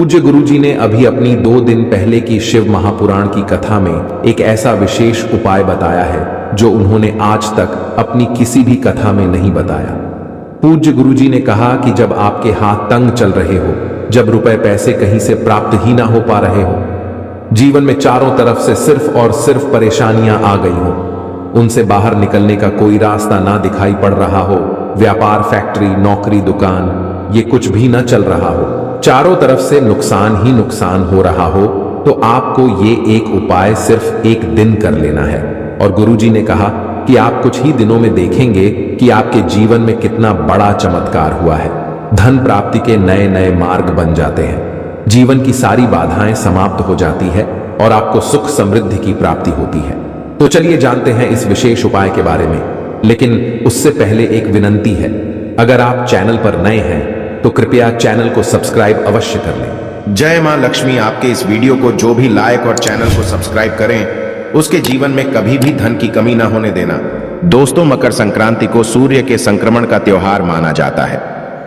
पूज्य गुरुजी ने अभी अपनी 2 दिन पहले की शिव महापुराण की कथा में एक ऐसा विशेष उपाय बताया है जो उन्होंने आज तक अपनी किसी भी कथा में नहीं बताया। पूज्य गुरुजी ने कहा कि जब आपके हाथ तंग चल रहे हो, जब रुपए पैसे कहीं से प्राप्त ही ना हो पा रहे हो, जीवन में चारों तरफ से सिर्फ और सिर्फ परेशानियां आ गई हो, उनसे बाहर निकलने का कोई रास्ता ना दिखाई पड़ रहा हो, व्यापार, फैक्ट्री, नौकरी, दुकान, ये कुछ भी ना चल रहा हो, चारों तरफ से नुकसान ही नुकसान हो रहा हो, तो आपको ये एक उपाय सिर्फ एक दिन कर लेना है। और गुरुजी ने कहा कि आप कुछ ही दिनों में देखेंगे कि आपके जीवन में कितना बड़ा चमत्कार हुआ है। धन प्राप्ति के नए नए मार्ग बन जाते हैं, जीवन की सारी बाधाएं समाप्त हो जाती है और आपको सुख समृद्धि की प्राप्ति होती है। तो चलिए जानते हैं इस विशेष उपाय के बारे में, लेकिन उससे पहले एक विनंती है, अगर आप चैनल पर नए हैं तो कृपया चैनल को सब्सक्राइब अवश्य कर लें। जय मां लक्ष्मी। आपके इस वीडियो को जो भी लाइक और चैनल को सब्सक्राइब करें, उसके जीवन में कभी भी धन की कमी ना होने देना। दोस्तों, मकर संक्रांति को सूर्य के संक्रमण का त्योहार माना जाता है।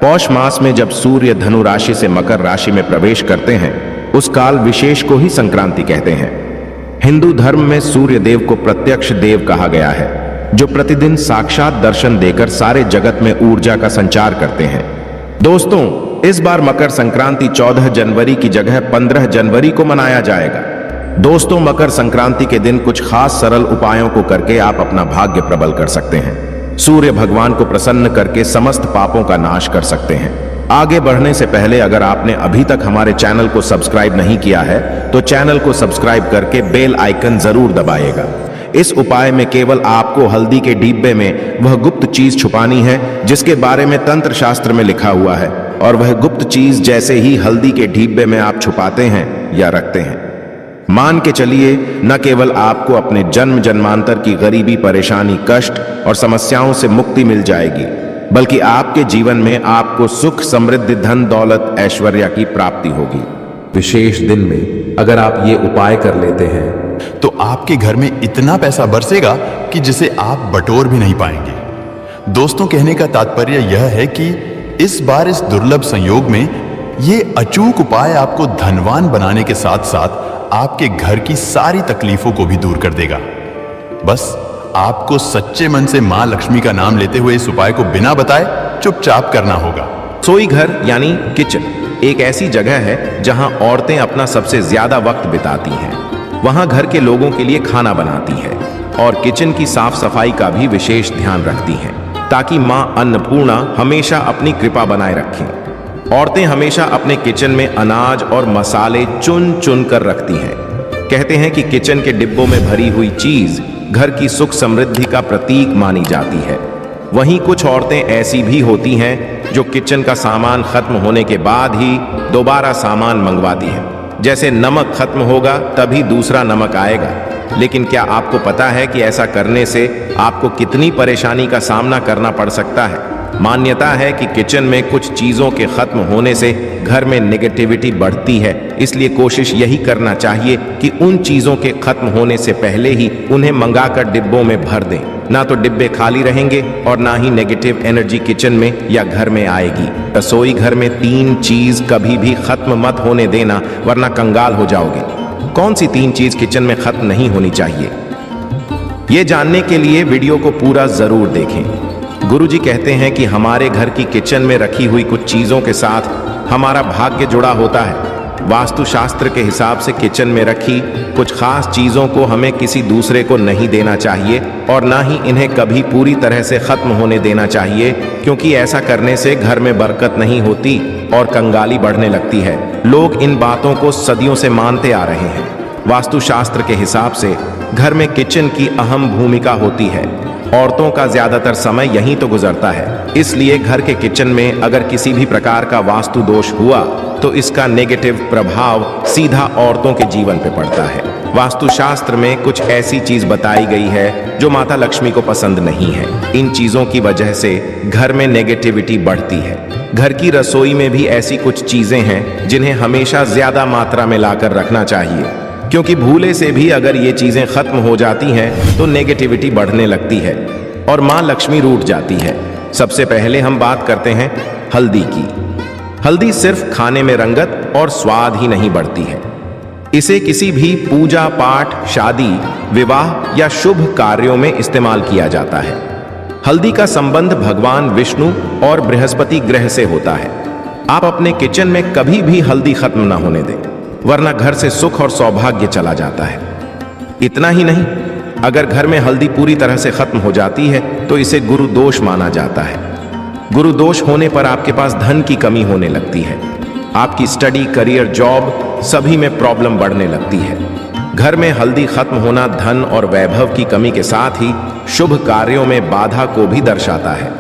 पौष मास में जब सूर्य धनु राशि से मकर राशि में प्रवेश करते हैं, उस काल विशेष को ही संक्रांति कहते हैं। हिंदू धर्म में सूर्य देव को प्रत्यक्ष देव कहा गया है, जो प्रतिदिन साक्षात दर्शन देकर सारे जगत में ऊर्जा का संचार करते हैं। दोस्तों, इस बार मकर संक्रांति 14 जनवरी की जगह 15 जनवरी को मनाया जाएगा। दोस्तों, मकर संक्रांति के दिन कुछ खास सरल उपायों को करके आप अपना भाग्य प्रबल कर सकते हैं। सूर्य भगवान को प्रसन्न करके समस्त पापों का नाश कर सकते हैं। आगे बढ़ने से पहले अगर आपने अभी तक हमारे चैनल को सब्सक्राइब नहीं किया है तो चैनल को सब्सक्राइब करके बेल आइकन जरूर दबाइएगा। इस उपाय में केवल आपको हल्दी के डिब्बे में वह गुप्त चीज छुपानी है जिसके बारे में तंत्र शास्त्र में लिखा हुआ है, और वह गुप्त चीज जैसे ही हल्दी के डिब्बे में आप छुपाते हैं या रखते हैं, मान के चलिए न केवल आपको अपने जन्म जन्मांतर की गरीबी, परेशानी, कष्ट और समस्याओं से मुक्ति मिल जाएगी, बल्कि आपके जीवन में आपको सुख, समृद्धि, धन, दौलत, ऐश्वर्य की प्राप्ति होगी। विशेष दिन में अगर आप ये उपाय कर लेते हैं तो आपके घर में इतना पैसा बरसेगा कि जिसे आप बटोर भी नहीं पाएंगे। दोस्तों, कहने का तात्पर्य यह है कि इस बार इस दुर्लभ संयोग में ये अचूक उपाय आपको धनवान बनाने के साथ साथ आपके घर की सारी तकलीफों को भी दूर कर देगा। बस आपको सच्चे मन से मां लक्ष्मी का नाम लेते हुए इस उपाय को बिना बताए चुपचाप करना होगा। रसोई घर यानी किचन एक ऐसी जगह है जहां औरतें अपना सबसे ज्यादा वक्त बिताती हैं। वहां घर के लोगों के लिए खाना बनाती है और किचन की साफ सफाई का भी विशेष ध्यान रखती हैं, ताकि मां अन्नपूर्णा हमेशा अपनी कृपा बनाए रखें। औरतें हमेशा अपने किचन में अनाज और मसाले चुन चुन कर रखती हैं। कहते हैं कि किचन के डिब्बों में भरी हुई चीज घर की सुख समृद्धि का प्रतीक मानी जाती है। वहीं कुछ औरतें ऐसी भी होती हैं जो किचन का सामान खत्म होने के बाद ही दोबारा सामान मंगवाती हैं। जैसे नमक खत्म होगा तभी दूसरा नमक आएगा। लेकिन क्या आपको पता है कि ऐसा करने से आपको कितनी परेशानी का सामना करना पड़ सकता है? मान्यता है कि किचन में कुछ चीजों के खत्म होने से घर में नेगेटिविटी बढ़ती है, इसलिए कोशिश यही करना चाहिए कि उन चीजों के खत्म होने से पहले ही उन्हें मंगाकर डिब्बों में भर दें। ना तो डिब्बे खाली रहेंगे और ना ही नेगेटिव एनर्जी किचन में या घर में आएगी। रसोई घर में 3 चीज कभी भी खत्म मत होने देना, वरना कंगाल हो जाओगे। कौन सी 3 चीज किचन में खत्म नहीं होनी चाहिए, ये जानने के लिए वीडियो को पूरा जरूर देखें। गुरुजी कहते हैं कि हमारे घर की किचन में रखी हुई कुछ चीजों के साथ हमारा भाग्य जुड़ा होता है। वास्तु शास्त्र के हिसाब से किचन में रखी कुछ खास चीजों को हमें किसी दूसरे को नहीं देना चाहिए और ना ही इन्हें कभी पूरी तरह से खत्म होने देना चाहिए, क्योंकि ऐसा करने से घर में बरकत नहीं होती और कंगाली बढ़ने लगती है। लोग इन बातों को सदियों से मानते आ रहे हैं। वास्तु शास्त्र के हिसाब से घर में किचन की अहम भूमिका होती है। औरतों का ज्यादातर समय यहीं तो गुजरता है, इसलिए घर के किचन में अगर किसी भी प्रकार का वास्तु दोष हुआ तो इसका नेगेटिव प्रभाव सीधा औरतों के जीवन पे पड़ता है। वास्तुशास्त्र में कुछ ऐसी चीज बताई गई है जो माता लक्ष्मी को पसंद नहीं है। इन चीजों की वजह से घर में नेगेटिविटी बढ़ती है। घर की रसोई में भी ऐसी कुछ चीजें हैं जिन्हें हमेशा ज्यादा मात्रा में लाकर रखना चाहिए, क्योंकि भूले से भी अगर ये चीजें खत्म हो जाती हैं तो नेगेटिविटी बढ़ने लगती है और मां लक्ष्मी रूठ जाती है। सबसे पहले हम बात करते हैं हल्दी की। हल्दी सिर्फ खाने में रंगत और स्वाद ही नहीं बढ़ती है, इसे किसी भी पूजा पाठ, शादी, विवाह या शुभ कार्यों में इस्तेमाल किया जाता है। हल्दी का संबंध भगवान विष्णु और बृहस्पति ग्रह से होता है। आप अपने किचन में कभी भी हल्दी खत्म ना होने दें, वरना घर से सुख और सौभाग्य चला जाता है। इतना ही नहीं, अगर घर में हल्दी पूरी तरह से खत्म हो जाती है तो इसे गुरु दोष माना जाता है। गुरु दोष होने पर आपके पास धन की कमी होने लगती है। आपकी स्टडी, करियर, जॉब सभी में प्रॉब्लम बढ़ने लगती है। घर में हल्दी खत्म होना धन और वैभव की कमी के साथ ही शुभ कार्यों में बाधा को भी दर्शाता है।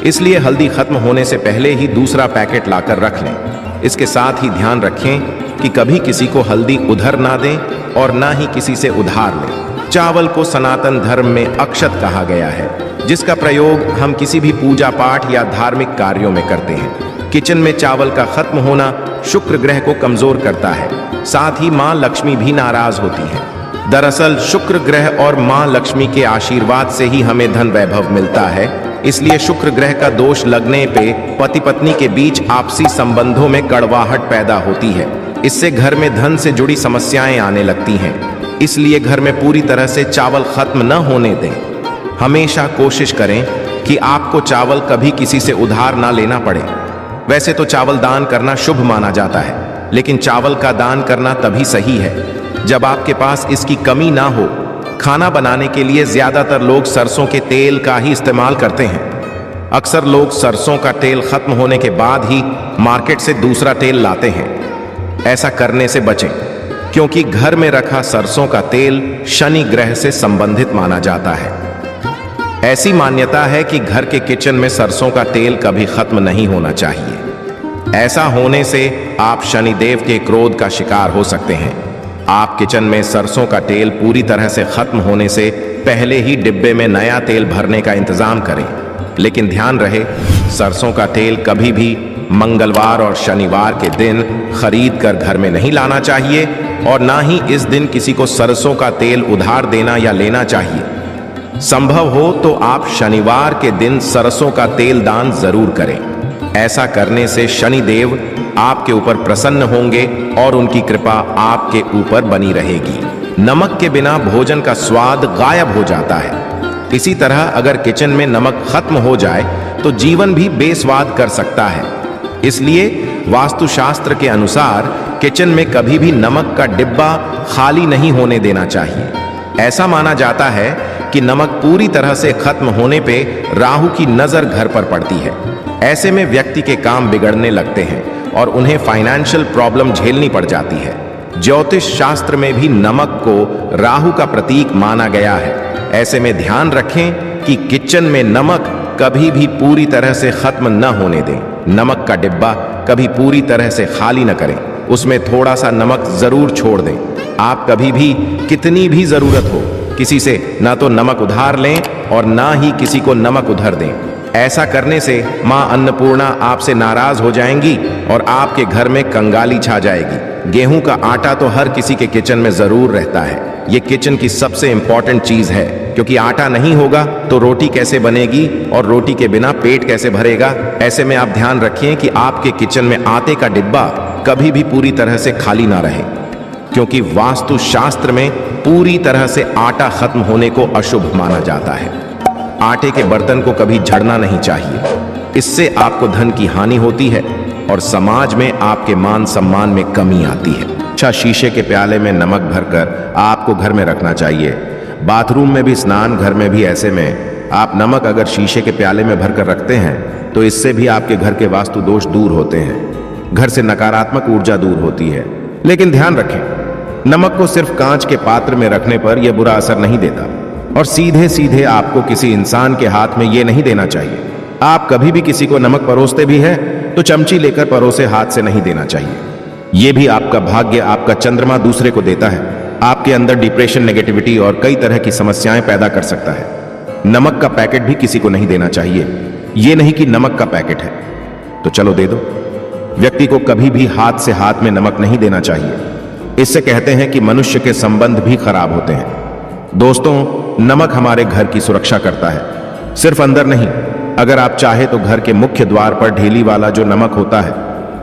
इसलिए हल्दी खत्म होने से पहले ही दूसरा पैकेट लाकर रख लें। इसके साथ ही ध्यान रखें कि कभी किसी को हल्दी उधर ना दें और ना ही किसी से उधार लें। चावल को सनातन धर्म में अक्षत कहा गया है, जिसका प्रयोग हम किसी भी पूजा पाठ या धार्मिक कार्यों में करते हैं। किचन में चावल का खत्म होना शुक्र ग्रह को कमजोर करता है, साथ ही मां लक्ष्मी भी नाराज होती है। दरअसल शुक्र ग्रह और मां लक्ष्मी के आशीर्वाद से ही हमें धन वैभव मिलता है। इसलिए शुक्र ग्रह का दोष लगने पे पति पत्नी के बीच आपसी संबंधों में कड़वाहट पैदा होती है। इससे घर में धन से जुड़ी समस्याएं आने लगती हैं। इसलिए घर में पूरी तरह से चावल खत्म न होने दें। हमेशा कोशिश करें कि आपको चावल कभी किसी से उधार ना लेना पड़े। वैसे तो चावल दान करना शुभ माना जाता है, लेकिन चावल का दान करना तभी सही है जब आपके पास इसकी कमी ना हो। खाना बनाने के लिए ज्यादातर लोग सरसों के तेल का ही इस्तेमाल करते हैं। अक्सर लोग सरसों का तेल खत्म होने के बाद ही मार्केट से दूसरा तेल लाते हैं। ऐसा करने से बचें, क्योंकि घर में रखा सरसों का तेल शनि ग्रह से संबंधित माना जाता है। ऐसी मान्यता है कि घर के किचन में सरसों का तेल कभी खत्म नहीं होना चाहिए। ऐसा होने से आप शनिदेव के क्रोध का शिकार हो सकते हैं। आप किचन में सरसों का तेल पूरी तरह से खत्म होने से पहले ही डिब्बे में नया तेल भरने का इंतजाम करें। लेकिन ध्यान रहे, सरसों का तेल कभी भी मंगलवार और शनिवार के दिन खरीद कर घर में नहीं लाना चाहिए और ना ही इस दिन किसी को सरसों का तेल उधार देना या लेना चाहिए। संभव हो तो आप शनिवार के दिन सरसों का तेल दान जरूर करें। ऐसा करने से शनिदेव आपके ऊपर प्रसन्न होंगे और उनकी कृपा आपके ऊपर बनी रहेगी। नमक के बिना भोजन का स्वाद गायब हो जाता है। इसी तरह अगर किचन में नमक खत्म हो जाए तो जीवन भी बेस्वाद कर सकता है। इसलिए वास्तुशास्त्र के अनुसार किचन में कभी भी नमक का डिब्बा खाली नहीं होने देना चाहिए। ऐसा माना जाता है कि नमक पूरी तरह से खत्म होने पे राहु की नजर घर पर पड़ती है। ऐसे में व्यक्ति के काम बिगड़ने लगते हैं और उन्हें फाइनेंशियल प्रॉब्लम झेलनी पड़ जाती है। ज्योतिष शास्त्र में भी नमक को राहु का प्रतीक माना गया है। ऐसे में ध्यान रखें कि किचन में नमक कभी भी पूरी तरह से खत्म न होने दें। नमक का डिब्बा कभी पूरी तरह से खाली न करें, उसमें थोड़ा सा नमक जरूर छोड़ दें। आप कभी भी कितनी भी जरूरत हो किसी से ना तो नमक उधार लें और ना ही किसी को नमक उधार दें। ऐसा करने से मां अन्नपूर्णा आपसे नाराज हो जाएंगी और आपके घर में कंगाली छा जाएगी। गेहूं का आटा तो हर किसी के किचन में जरूर रहता है। ये किचन की सबसे इंपॉर्टेंट चीज है, क्योंकि आटा नहीं होगा तो रोटी कैसे बनेगी और रोटी के बिना पेट कैसे भरेगा। ऐसे में आप ध्यान रखिए कि आपके किचन में आटे का डिब्बा कभी भी पूरी तरह से खाली ना रहे, क्योंकि वास्तु शास्त्र में पूरी तरह से आटा खत्म होने को अशुभ माना जाता है। आटे के बर्तन को कभी झड़ना नहीं चाहिए, इससे आपको धन की हानि होती है और समाज में आपके मान सम्मान में कमी आती है। अच्छा, शीशे के प्याले में नमक भरकर आपको घर में रखना चाहिए। बाथरूम में भी, स्नान घर में भी। ऐसे में आप नमक अगर शीशे के प्याले में भरकर रखते हैं तो इससे भी आपके घर के वास्तु दोष दूर होते हैं, घर से नकारात्मक ऊर्जा दूर होती है। लेकिन ध्यान रखें, नमक को सिर्फ कांच के पात्र में रखने पर यह बुरा असर नहीं देता और सीधे सीधे आपको किसी इंसान के हाथ में यह नहीं देना चाहिए। आप कभी भी किसी को नमक परोसते भी हैं तो चमची लेकर परोसे हाथ से नहीं देना चाहिए। यह भी आपका भाग्य, आपका चंद्रमा दूसरे को देता है। आपके अंदर डिप्रेशन, नेगेटिविटी और कई तरह की समस्याएं पैदा कर सकता है। नमक का पैकेट भी किसी को नहीं देना चाहिए। यह नहीं कि नमक का पैकेट है तो चलो दे दो। व्यक्ति को कभी भी हाथ से हाथ में नमक नहीं देना चाहिए। इससे कहते हैं कि मनुष्य के संबंध भी खराब होते हैं। दोस्तों, नमक हमारे घर की सुरक्षा करता है, सिर्फ अंदर नहीं। अगर आप चाहे तो घर के मुख्य द्वार पर ढेली वाला जो नमक होता है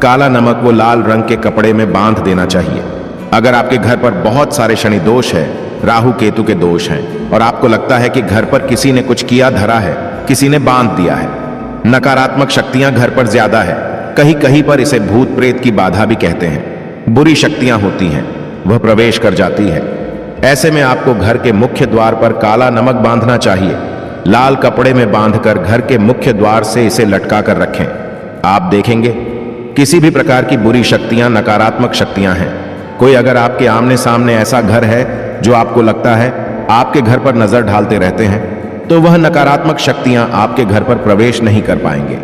काला नमक वो लाल रंग के कपड़े में बांध देना चाहिए। अगर आपके घर पर बहुत सारे शनि दोष है, राहु केतु के दोष हैं और आपको लगता है कि घर पर किसी ने कुछ किया धरा है, किसी ने बांध दिया है, नकारात्मक शक्तियां घर पर ज्यादा है, कहीं कहीं पर इसे भूत प्रेत की बाधा भी कहते हैं, बुरी शक्तियां होती हैं, वह प्रवेश कर जाती है, ऐसे में आपको घर के मुख्य द्वार पर काला नमक बांधना चाहिए। लाल कपड़े में बांधकर घर के मुख्य द्वार से इसे लटका कर रखें। आप देखेंगे किसी भी प्रकार की बुरी शक्तियां, नकारात्मक शक्तियां हैं, कोई अगर आपके आमने सामने ऐसा घर है जो आपको लगता है आपके घर पर नजर ढालते रहते हैं, तो वह नकारात्मक शक्तियां आपके घर पर प्रवेश नहीं कर पाएंगे।